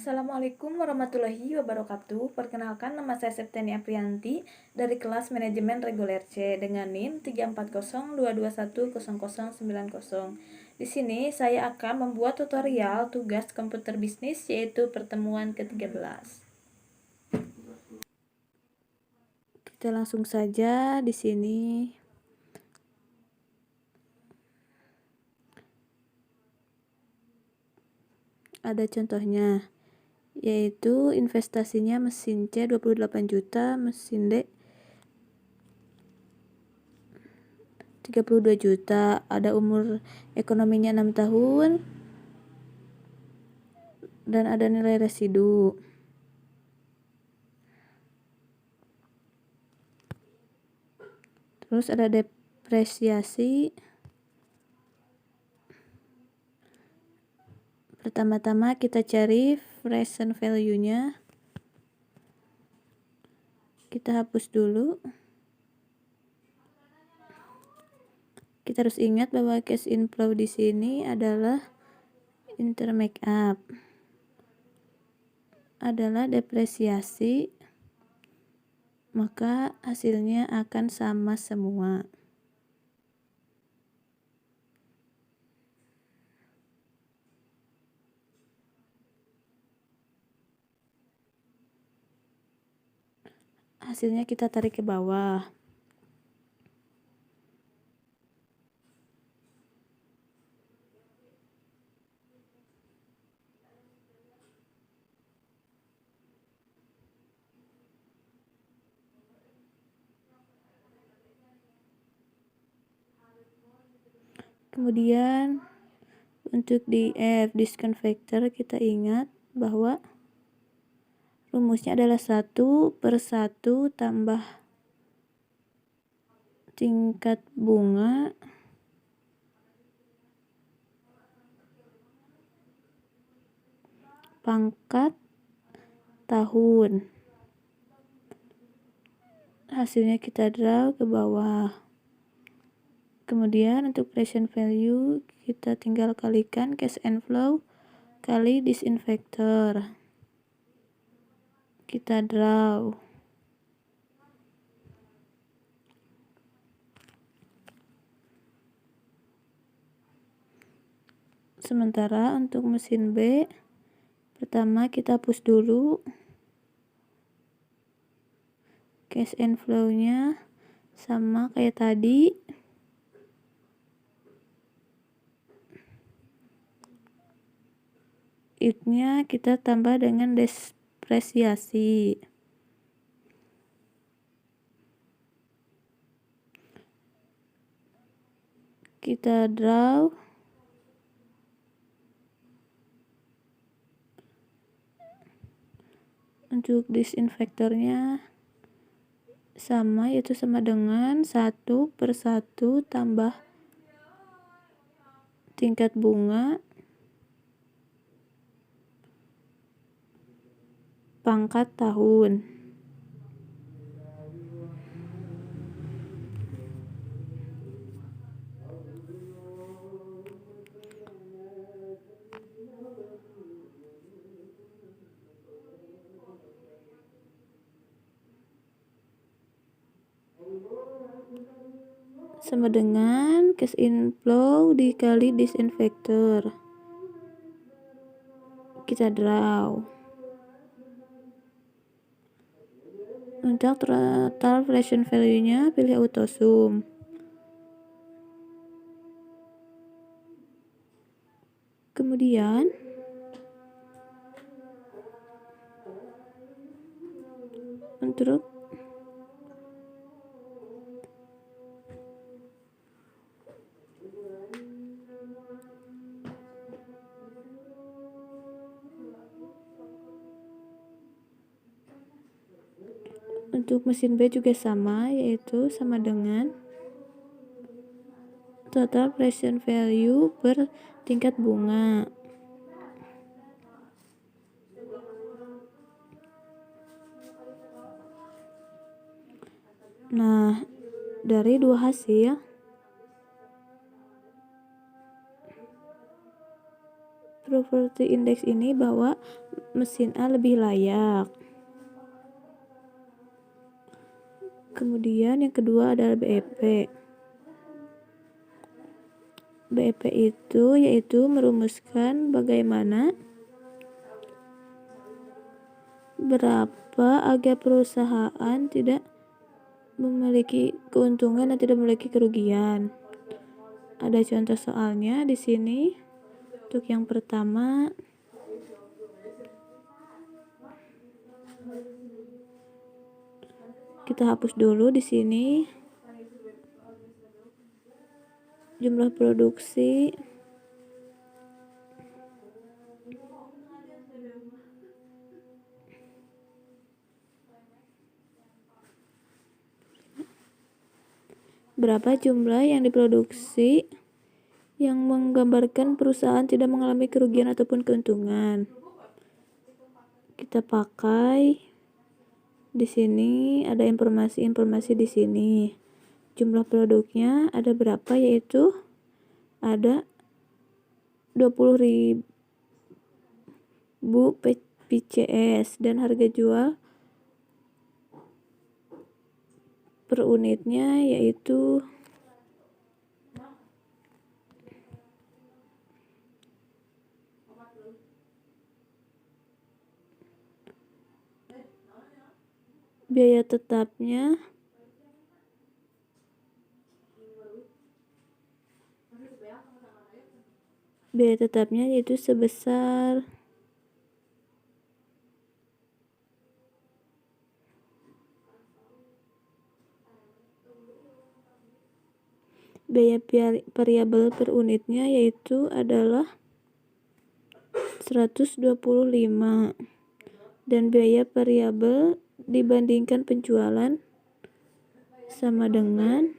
Assalamualaikum warahmatullahi wabarakatuh. Perkenalkan, nama saya Septiani Aprianti dari kelas Manajemen Reguler C dengan NIM 34022100090. Di sini saya akan membuat tutorial tugas komputer bisnis, yaitu pertemuan ke-13. Kita langsung saja di sini. Ada contohnya, yaitu investasinya mesin C 28 juta, mesin D 32 juta, ada umur ekonominya 6 tahun, dan ada nilai residu. Terus ada depresiasi. Pertama-tama kita cari present value-nya. Kita hapus dulu. Kita harus ingat bahwa cash inflow di sini adalah intermarkup, adalah depresiasi, maka hasilnya akan sama semua. Hasilnya kita tarik ke bawah. Kemudian untuk DF, discount factor, kita ingat bahwa rumusnya adalah 1/1 tambah tingkat bunga pangkat tahun. Hasilnya kita draw ke bawah. Kemudian untuk present value kita tinggal kalikan cash inflow kali disinfector. Kita draw. Sementara untuk mesin B, pertama kita hapus dulu cash inflow-nya sama kayak tadi. It-nya kita tambah dengan depresiasi. Kita draw. Untuk disinfektornya sama, yaitu sama dengan 1/1 tambah tingkat bunga pangkat tahun. Sama dengan cash inflow dikali disinfektor. Kita draw. Untuk total present value-nya pilih auto sum. Kemudian untuk mesin B juga sama, yaitu sama dengan total present value per tingkat bunga. Nah, dari dua hasil, property index ini bahwa mesin A lebih layak. Kemudian yang kedua adalah BEP. BEP itu yaitu merumuskan bagaimana berapa agar perusahaan tidak memiliki keuntungan dan tidak memiliki kerugian. Ada contoh soalnya di sini. Untuk yang pertama, kita hapus dulu di sini. Jumlah produksi berapa jumlah yang diproduksi yang menggambarkan perusahaan tidak mengalami kerugian ataupun keuntungan. Kita pakai di sini, ada informasi di sini. Jumlah produknya ada berapa, yaitu ada 20.000 PCS dan harga jual per unitnya yaitu biaya tetapnya yaitu sebesar biaya variabel per unitnya yaitu adalah 125 dan biaya variabel dibandingkan penjualan sama dengan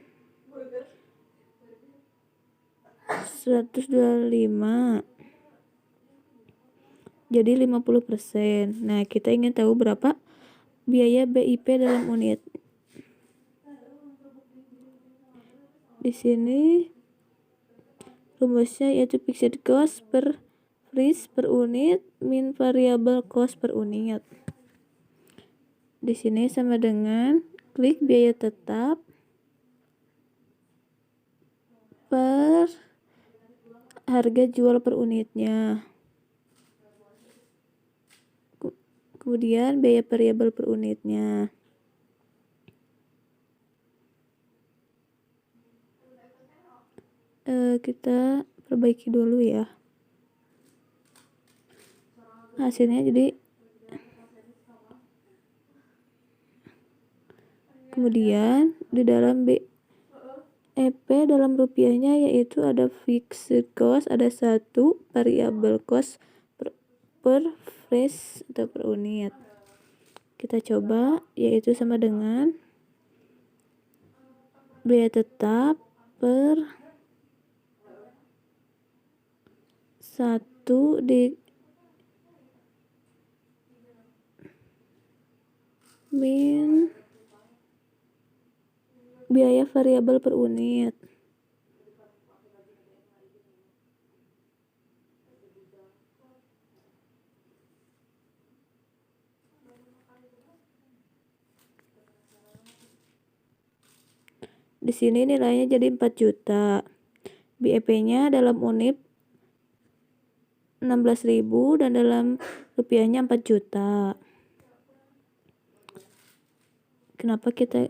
125, jadi 50%. Nah, kita ingin tahu berapa biaya BIP dalam unit. Di sini rumusnya yaitu fixed cost per price per unit min variable cost per unit. Di sini sama dengan klik biaya tetap per harga jual per unitnya. Kemudian biaya variabel per unitnya. Kita perbaiki dulu ya. Hasilnya jadi kemudian di dalam BEP dalam rupiahnya yaitu ada fixed cost, ada 1, variable cost per price atau per unit. Kita coba yaitu sama dengan biaya tetap per 1 di min biaya variabel per unit. Di sini nilainya jadi 4 juta. BEP-nya dalam unit 16.000 dan dalam rupiahnya 4 juta. Kenapa kita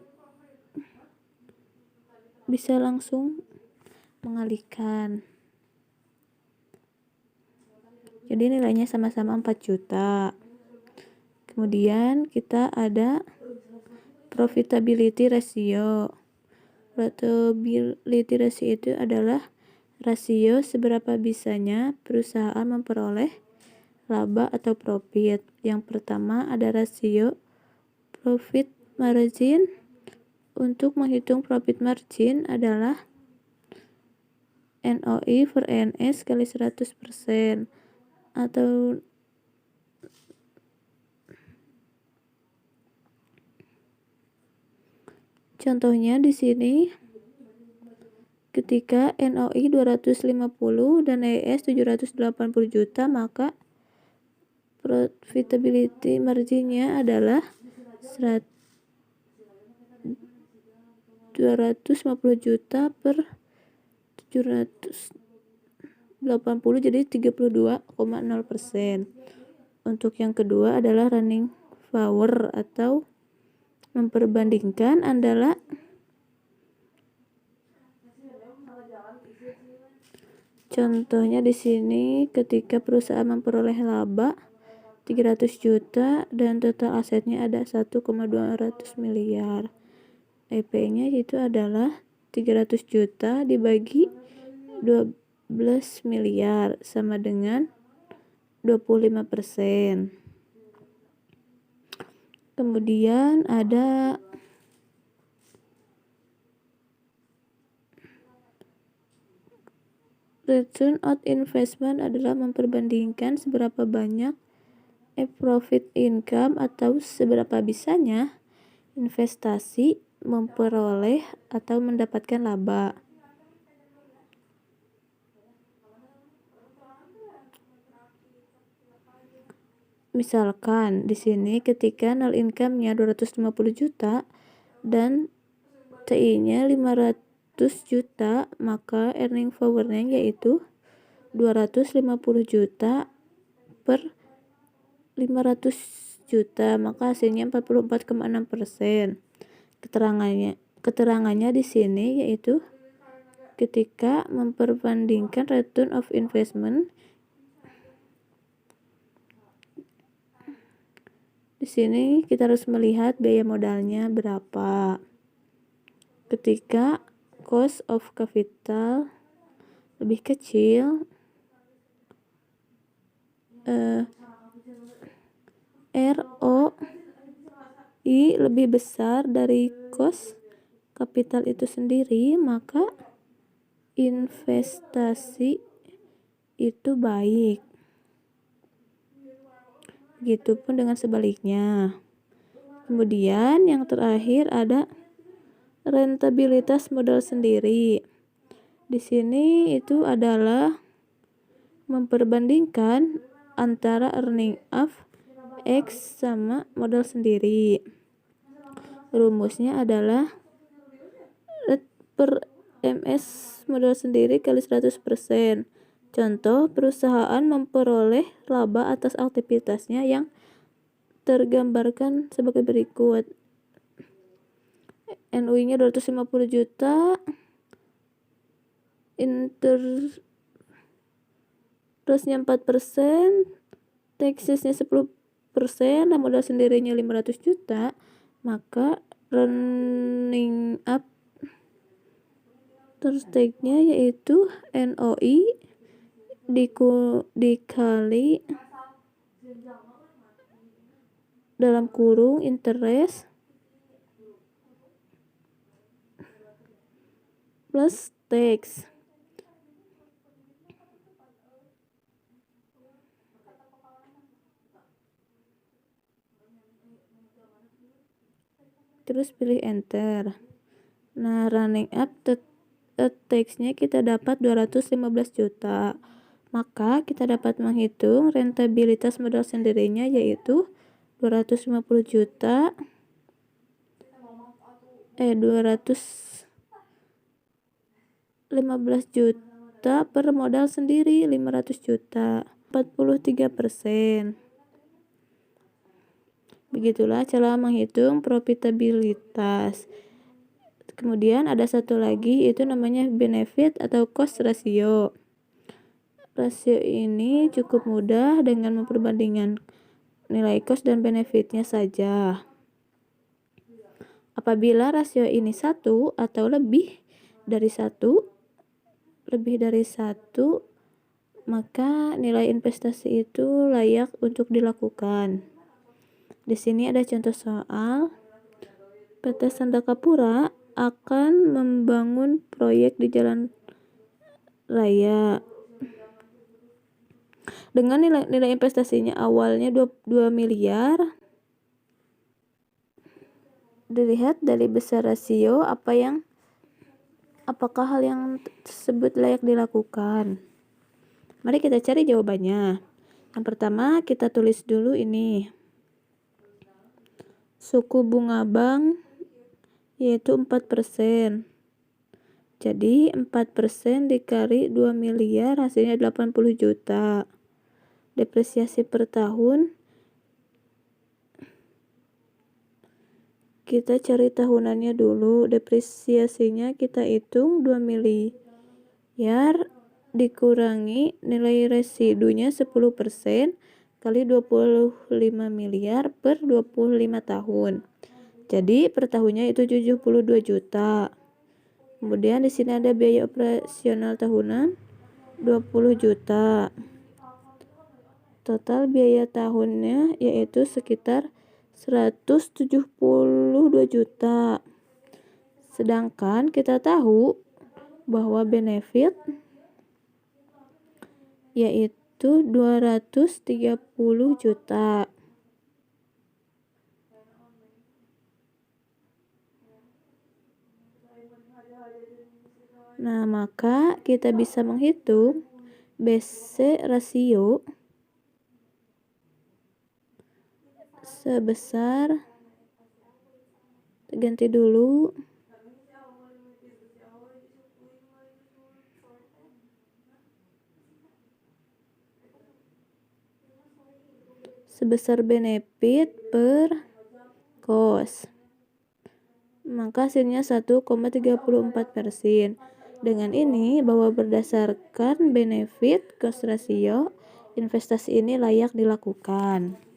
bisa langsung mengalihkan? Jadi nilainya sama-sama 4 juta. Kemudian kita ada profitability ratio. Profitability ratio itu adalah rasio seberapa bisanya perusahaan memperoleh laba atau profit. Yang pertama ada rasio profit margin. Untuk menghitung profit margin adalah NOI per NS kali 100% atau contohnya di sini ketika NOI 250 dan ES 780 juta, maka profitability marginnya adalah 250 juta per 780, jadi 32,0%. Untuk yang kedua adalah running forward atau memperbandingkan adalah contohnya di sini ketika perusahaan memperoleh laba 300 juta dan total asetnya ada 1,200 miliar. EP-nya itu adalah 300 juta dibagi 12 miliar sama dengan 25%. Kemudian ada return on investment adalah memperbandingkan seberapa banyak profit income atau seberapa bisanya investasi memperoleh atau mendapatkan laba. Misalkan di sini ketika nol income-nya 250 juta dan TI-nya 500 juta, maka earning power-nya yaitu 250 juta per 500 juta, maka hasilnya 44,6%. Keterangannya di sini yaitu ketika memperbandingkan return of investment, di sini kita harus melihat biaya modalnya berapa. Ketika cost of capital lebih kecil, ROI lebih besar dari cost capital itu sendiri, maka investasi itu baik. Begitupun dengan sebaliknya. Kemudian yang terakhir ada rentabilitas modal sendiri. Di sini itu adalah memperbandingkan antara earning of X sama modal sendiri. Rumusnya adalah per MS modal sendiri kali 100%. Contoh, perusahaan memperoleh laba atas aktivitasnya yang tergambarkan sebagai berikut. NUI-nya 250 juta, interestnya 4%, taxesnya 10%, dan modal sendirinya 500 juta, maka running up terus tag-nya yaitu NOI dikali dalam kurung interest plus tax. Terus pilih enter. Nah, running up tax-nya kita dapat 215 juta. Maka kita dapat menghitung rentabilitas modal sendirinya yaitu 250 juta 215 juta per modal sendiri 500 juta, 43%. Begitulah cara menghitung profitabilitas. Kemudian ada satu lagi, itu namanya benefit atau cost ratio. Rasio ini cukup mudah dengan memperbandingkan nilai cost dan benefitnya saja. Apabila rasio ini 1 atau lebih dari 1, maka nilai investasi itu layak untuk dilakukan. Di sini ada contoh soal. PT Sandakapura akan membangun proyek di jalan raya dengan nilai investasinya awalnya 2 miliar. Dilihat dari besar rasio apakah hal yang tersebut layak dilakukan. Mari kita cari jawabannya. Yang pertama kita tulis dulu ini. Suku bunga bank yaitu 4%. Jadi 4% dikali 2 miliar hasilnya 80 juta. Depresiasi per tahun kita cari tahunannya dulu. Depresiasinya kita hitung 2 miliar dikurangi nilai residunya 10% kali 25 miliar per 25 tahun. Jadi per tahunnya itu 72 juta. Kemudian di sini ada biaya operasional tahunan 20 juta. Total biaya tahunnya yaitu sekitar 172 juta. Sedangkan kita tahu bahwa benefit yaitu 230 juta. Nah, maka kita bisa menghitung BC rasio sebesar, ganti dulu, sebesar benefit per cost. Maka hasilnya 1,34%. Dengan ini bahwa berdasarkan benefit cost ratio, investasi ini layak dilakukan.